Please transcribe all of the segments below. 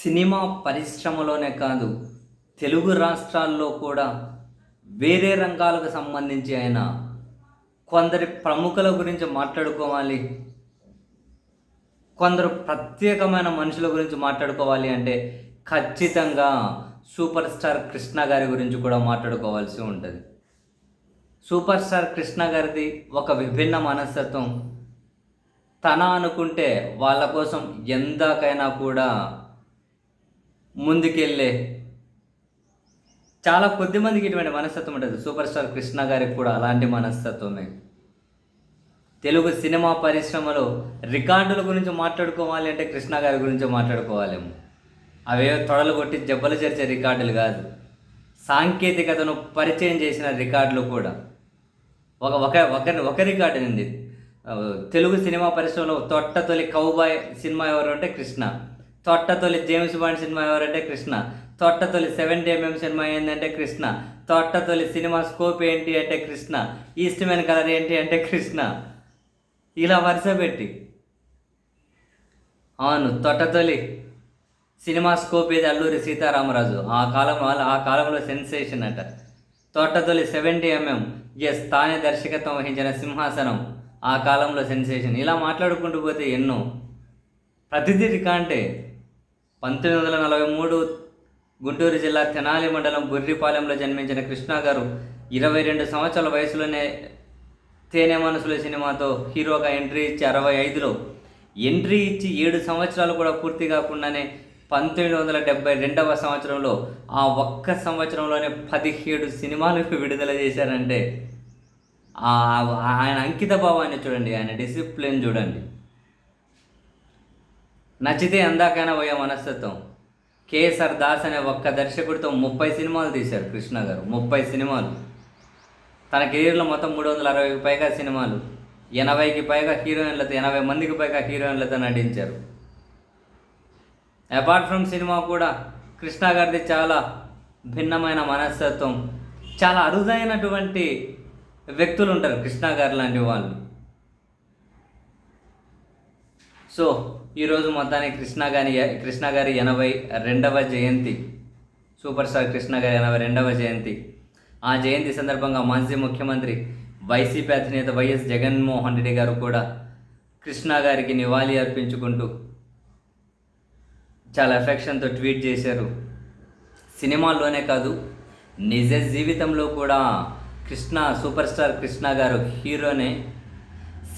Cinema పరిశ్రమలోనే కాదు, తెలుగు రాష్ట్రాల్లో కూడా వేరే రంగాలకు సంబంధించి ఆయన కొందరి ప్రముఖుల గురించి మాట్లాడుకోవాలి, కొందరు ప్రత్యేకమైన మనుషుల గురించి మాట్లాడుకోవాలి అంటే ఖచ్చితంగా సూపర్ స్టార్ కృష్ణ గారి గురించి కూడా మాట్లాడుకోవాల్సి ఉంటుంది. సూపర్ స్టార్ కృష్ణ గారిది ఒక విభిన్న మనస్తత్వం. తన అనుకుంటే వాళ్ళ కోసం ఎందాకైనా కూడా ముందుకెళ్ళే చాలా కొద్ది మందికి ఇటువంటి మనస్తత్వం ఉంటుంది. సూపర్ స్టార్ కృష్ణ గారికి కూడా అలాంటి మనస్తత్వమే. తెలుగు సినిమా పరిశ్రమలో రికార్డుల గురించి మాట్లాడుకోవాలి అంటే కృష్ణ గారి గురించి మాట్లాడుకోవాలేమో. అవే తొడలు కొట్టి జబ్బలు చేర్చే రికార్డులు కాదు, సాంకేతికతను పరిచయం చేసిన రికార్డులు కూడా. ఒక రికార్డు ఉంది. తెలుగు సినిమా పరిశ్రమలో తొట్టతొలి కౌబాయ్ సినిమా ఎవరు అంటే కృష్ణ, తొట్టతొలి జేమ్స్ బాండ్ సినిమా ఎవరంటే కృష్ణ, తొట్టతొలి 70mm సినిమా ఏంటంటే కృష్ణ, తొట్టతొలి సినిమా స్కోప్ ఏంటి అంటే కృష్ణ, ఈస్ట్ మెన్ కలర్ ఏంటి అంటే కృష్ణ. ఇలా వరుస పెట్టి అవును, తొట్టతొలి సినిమా స్కోప్ ఏది అల్లూరి సీతారామరాజు. ఆ కాలంలో సెన్సేషన్ అట. తొట్టతొలి 70mm తానే దర్శకత్వం వహించిన సింహాసనం ఆ కాలంలో సెన్సేషన్. ఇలా మాట్లాడుకుంటూ పోతే ఎన్నో. ప్రతిదీ రికాంటే. 1943 గుంటూరు జిల్లా తెనాలి మండలం బుర్రిపాలెంలో జన్మించిన కృష్ణ గారు 22 సంవత్సరాల వయసులోనే తేనె మనసుల సినిమాతో హీరోగా ఎంట్రీ ఇచ్చి 65లో ఎంట్రీ ఇచ్చి 7 సంవత్సరాలు కూడా పూర్తి కాకుండానే 1972వ సంవత్సరంలో ఆ ఒక్క సంవత్సరంలోనే 17 సినిమాలు విడుదల చేశారంటే ఆయన అంకిత భావాన్ని చూడండి, ఆయన డిసిప్లిన్ చూడండి. నచ్చితే అందాకైనా పోయే మనస్తత్వం. కేఎస్ఆర్ దాస్ అనే ఒక్క దర్శకుడితో 30 సినిమాలు తీశారు కృష్ణ గారు. 30 సినిమాలు. తన కెరీర్లో మొత్తం 360కి పైగా సినిమాలు, 80కి పైగా హీరోయిన్లతో, 80 మందికి పైగా హీరోయిన్లతో నటించారు. అపార్ట్ ఫ్రమ్ సినిమా కూడా కృష్ణ గారిది చాలా భిన్నమైన మనస్తత్వం. చాలా అరుదైనటువంటి వ్యక్తులు ఉంటారు కృష్ణ గారు లాంటి వాళ్ళు. సో ఈరోజు మొత్తానికి కృష్ణ గారి 82వ జయంతి, సూపర్ స్టార్ కృష్ణ గారి 82వ జయంతి. ఆ జయంతి సందర్భంగా మాజీ ముఖ్యమంత్రి వైసీపీ అధినేత వైఎస్ జగన్మోహన్ రెడ్డి గారు కూడా కృష్ణ గారికి నివాళి అర్పించుకుంటూ చాలా ఎఫెక్షన్తో ట్వీట్ చేశారు. సినిమాల్లోనే కాదు, నిజ జీవితంలో కూడా సూపర్ స్టార్ కృష్ణ గారు హీరోనే.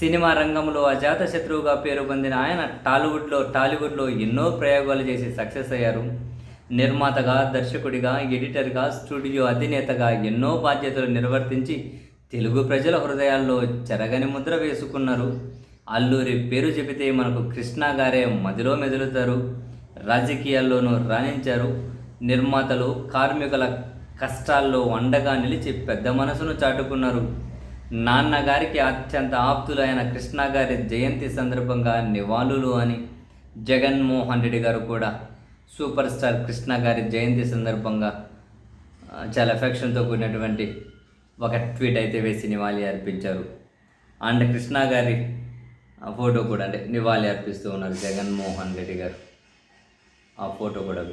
సినిమా రంగంలో అజాత శత్రువుగా పేరు పొందిన ఆయన టాలీవుడ్లో ఎన్నో ప్రయోగాలు చేసి సక్సెస్ అయ్యారు. నిర్మాతగా, దర్శకుడిగా, ఎడిటర్గా, స్టూడియో అధినేతగా ఎన్నో బాధ్యతలు నిర్వర్తించి తెలుగు ప్రజల హృదయాల్లో చెరగని ముద్ర వేసుకున్నారు. అల్లూరి పేరు చెబితే మనకు కృష్ణ గారే మదిలో మెదులుతారు. రాజకీయాల్లోనూ రాణించారు. నిర్మాతలు, కార్మికుల కష్టాల్లో అండగా నిలిచి పెద్ద మనసును చాటుకున్నారు. నాన్నగారికి అత్యంత ఆప్తులైన కృష్ణ గారి జయంతి సందర్భంగా నివాళులు అని జగన్మోహన్ రెడ్డి గారు కూడా సూపర్ స్టార్ కృష్ణ గారి జయంతి సందర్భంగా చాలా ఎఫెక్షన్తో కూడినటువంటి ఒక ట్వీట్ అయితే వేసి నివాళి అర్పించారు. అండ్ కృష్ణ గారి ఫోటో కూడా నివాళి అర్పిస్తూ ఉన్నారు జగన్మోహన్ రెడ్డి గారు. ఆ ఫోటో కూడా